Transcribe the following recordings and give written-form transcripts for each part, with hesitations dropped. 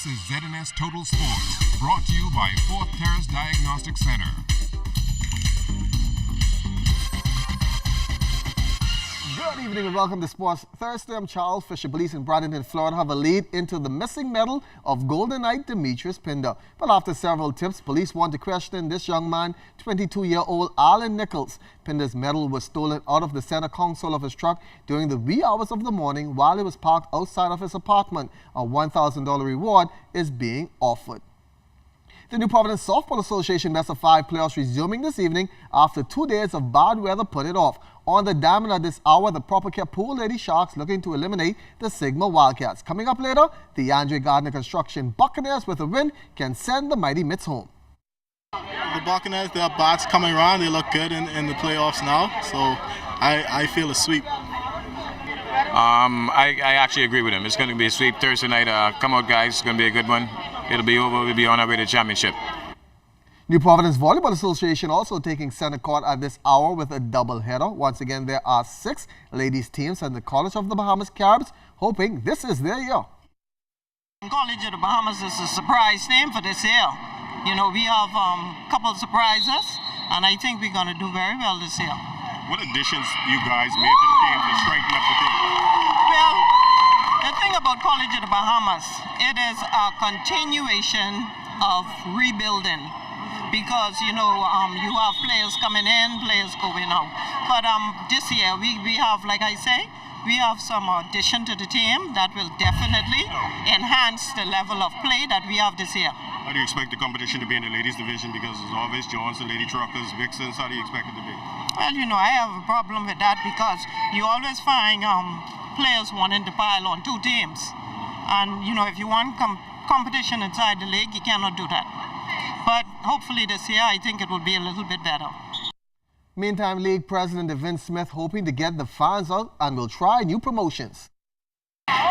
This is ZNS Total Sports, brought to you by Thurs Diagnostic Center. Good evening and welcome to Sports Thursday. I'm Charles Fisher. Police in Bradenton, Florida have a lead into the missing medal of Golden Knight Demetrius Pinder. But after several tips, police want to question this young man, 22-year-old Alan Nichols. Pinder's medal was stolen out of the center console of his truck during the wee hours of the morning while he was parked outside of his apartment. A $1,000 reward is being offered. The New Providence Softball Association Best of 5 playoffs resuming this evening after 2 days of bad weather put it off. On the diamond at this hour, the Proper Care Pool Lady Sharks looking to eliminate the Sigma Wildcats. Coming up later, the Andre Gardner Construction Buccaneers with a win can send the Mighty Mitts home. The Buccaneers, their bats coming around, they look good in the playoffs now, so I feel a sweep. I actually agree with him. It's going to be a sweep Thursday night. Come out, guys. It's going to be a good one. It'll be over. We'll be on our way to the championship. New Providence Volleyball Association also taking center court at this hour with a doubleheader. Once again, there are 6 ladies teams and the College of the Bahamas Caribs hoping this is their year. College of the Bahamas is a surprise name for this year. You know, we have a couple of surprises, and I think we're going to do very well this year. What additions you guys made to the team to strengthen up the team? Well, the thing about College of the Bahamas, it is a continuation of rebuilding because, you know, you have players coming in, players going out. But this year, we have, like I say, we have some addition to the team that will definitely enhance the level of play that we have this year. How do you expect the competition to be in the ladies division? Because there's always Johnson, Lady Truckers, Vixens. How do you expect it to be? Well, you know, I have a problem with that because you always find players wanting to pile on 2 teams. And, you know, if you want competition inside the league, you cannot do that. But hopefully this year, I think it will be a little bit better. Meantime, League President Vince Smith hoping to get the fans out and will try new promotions.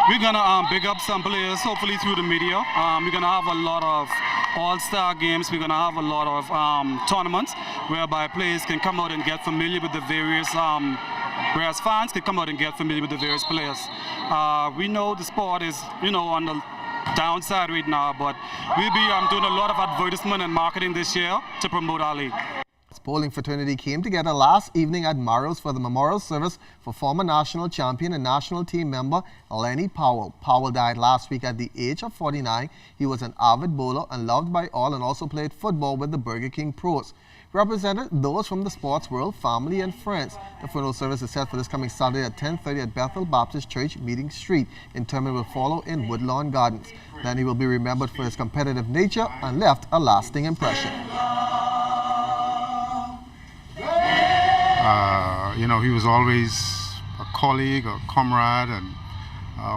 We're going to big up some players, hopefully through the media. We're going to have a lot of all-star games. We're going to have a lot of tournaments whereby players can come out and get familiar with the various, whereas fans can come out and get familiar with the various players. We know the sport is, you know, on the downside right now, but we'll be doing a lot of advertisement and marketing this year to promote our league. Bowling fraternity came together last evening at Mario's for the memorial service for former national champion and national team member Lenny Powell. Powell died last week at the age of 49. He was an avid bowler and loved by all and also played football with the Burger King pros. Represented those from the sports world, family and friends. The funeral service is set for this coming Saturday at 10:30 at Bethel Baptist Church, Meeting Street. Interment will follow in Woodlawn Gardens. Lenny will be remembered for his competitive nature and left a lasting impression. You know, he was always a colleague, a comrade, and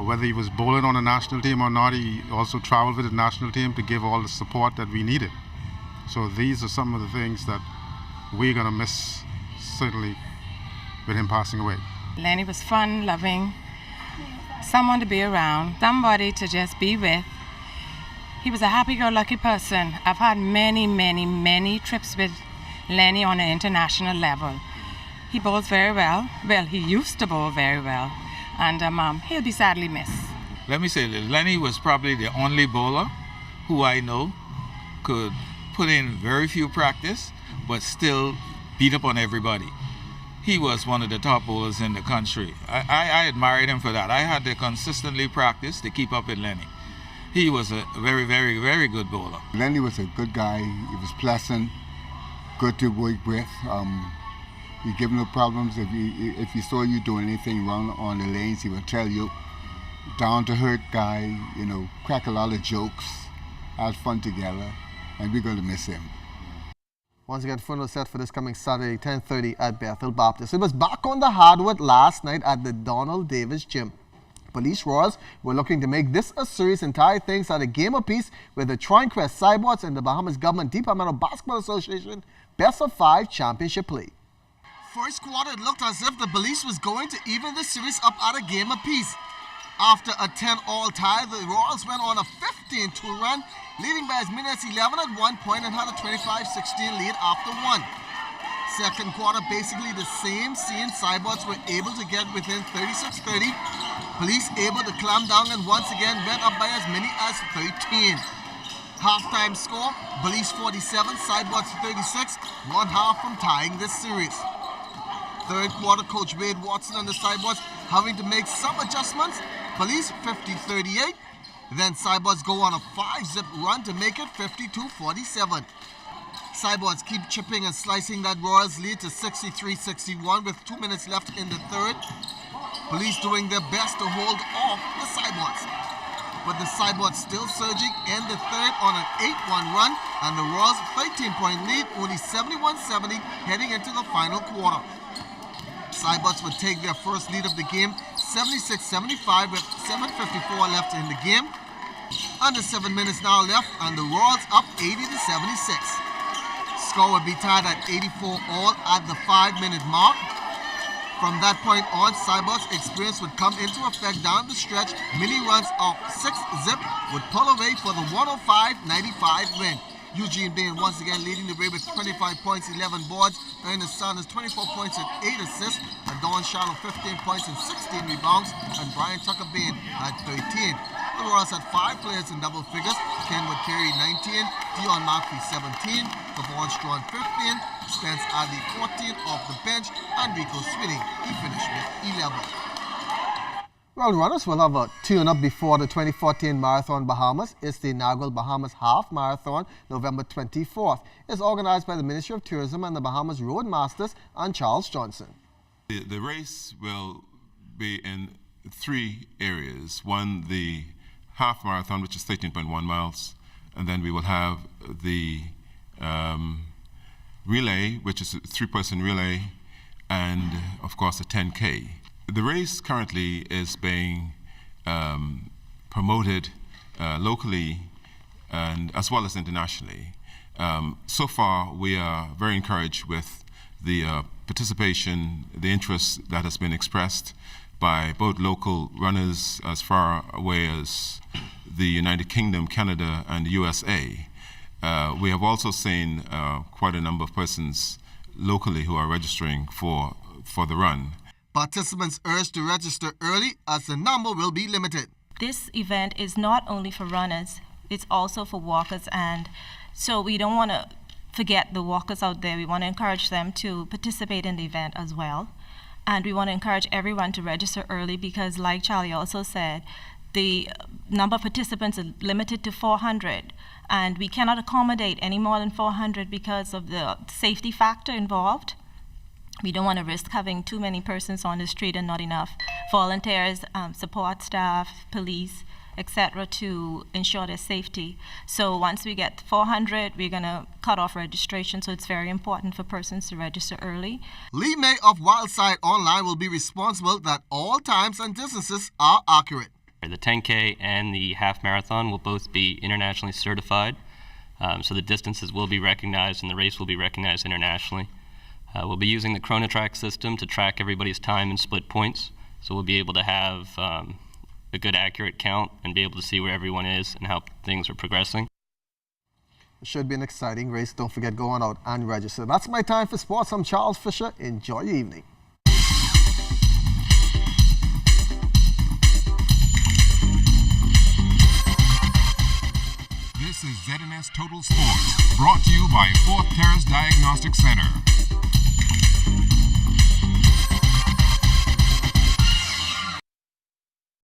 whether he was bowling on a national team or not, he also traveled with the national team to give all the support that we needed. So these are some of the things that we're going to miss, certainly, with him passing away. Lenny was fun, loving, someone to be around, somebody to just be with. He was a happy-go-lucky person. I've had many trips with Lenny on an international level. He bowls very well. Well, he used to bowl very well. And he'll be sadly missed. Let me say this. Lenny was probably the only bowler who I know could put in very few practice, but still beat up on everybody. He was one of the top bowlers in the country. I admired him for that. I had to consistently practice to keep up with Lenny. He was a very good bowler. Lenny was a good guy. He was pleasant, good to work with. He gave no problems. If he saw you doing anything wrong on the lanes, he would tell you. Down to earth guy, you know, crack a lot of jokes, had fun together, and we're going to miss him. Once again, funeral set for this coming Saturday, 10:30 at Bethel Baptist. It was back on the hardwood last night at the Donald Davis Gym. Police Royals were looking to make this a series and tie things at a game apiece with the Troy Crest Cyborgs and the Bahamas Government Departmental Basketball Association Best of 5 championship play. First quarter, it looked as if the Police was going to even the series up at a game apiece. After a 10-all tie, the Royals went on a 15-2 run, leading by as many as 11 at one point and had a 25-16 lead after one. Second quarter, basically the same scene. Cyborgs were able to get within 36-30. Police able to clamp down and once again went up by as many as 13. Halftime score, Police 47, Sideboards 36, 1 half from tying this series. Third quarter, Coach Wade Watson and the Sideboards having to make some adjustments. Police 50-38. Then Sideboards go on a 5-zip run to make it 52-47. Sideboards keep chipping and slicing that Royals lead to 63-61 with 2 minutes left in the third. Police doing their best to hold off the Sideboards. But the Sideboards still surging in the third on an 8-1 run, and the Royals 13-point lead, only 71-70 heading into the final quarter. Sideboards would take their first lead of the game, 76-75 with 7:54 left in the game. Under 7 minutes now left, and the Royals up 80-76. Score would be tied at 84 all at the 5-minute mark. From that point on, Sideboards' experience would come into effect down the stretch. Mini runs of 6-zip would pull away for the 105-95 win. Eugene Bain once again leading the way with 25 points, 11 boards. Ernest Sanders 24 points and 8 assists. And Don Shallow 15 points and 16 rebounds. And Brian Tucker Bain at 13. The Royals had 5 players in double figures. Kenwood Carey 19, Dion Murphy 17, Kavon Strawn 15, Spence Addy 14 off the bench, and Rico Swinning, he finished with 11. Well, runners will have a tune-up before the 2014 Marathon Bahamas. It's the inaugural Bahamas Half Marathon, November 24th. It's organized by the Ministry of Tourism and the Bahamas Roadmasters and Charles Johnson. The race will be in 3 areas. One, the half marathon, which is 13.1 miles, and then we will have the relay, which is a 3-person relay, and of course a 10K. The race currently is being promoted locally and as well as internationally. So far, we are very encouraged with the participation, the interest that has been expressed by both local runners as far away as the United Kingdom, Canada, and the USA. We have also seen quite a number of persons locally who are registering for the run. Participants urged to register early as the number will be limited. This event is not only for runners, it's also for walkers, and so we don't want to forget the walkers out there. We want to encourage them to participate in the event as well. And we want to encourage everyone to register early because, like Charlie also said, the number of participants is limited to 400, and we cannot accommodate any more than 400 because of the safety factor involved. We don't want to risk having too many persons on the street and not enough volunteers, support staff, police, etc. to ensure their safety. So once we get 400, we're going to cut off registration, so it's very important for persons to register early. Lee May of Wildside Online will be responsible that all times and distances are accurate. The 10K and the half marathon will both be internationally certified, so the distances will be recognized and the race will be recognized internationally. We'll be using the Chronotrack system to track everybody's time and split points, so we'll be able to have a good accurate count and be able to see where everyone is and how things are progressing. It should be an exciting race. Don't forget, go on out and register. That's my time for sports. I'm Charles Fisher. Enjoy your evening. This is ZNS Total Sports, brought to you by Thurs Diagnostic Center.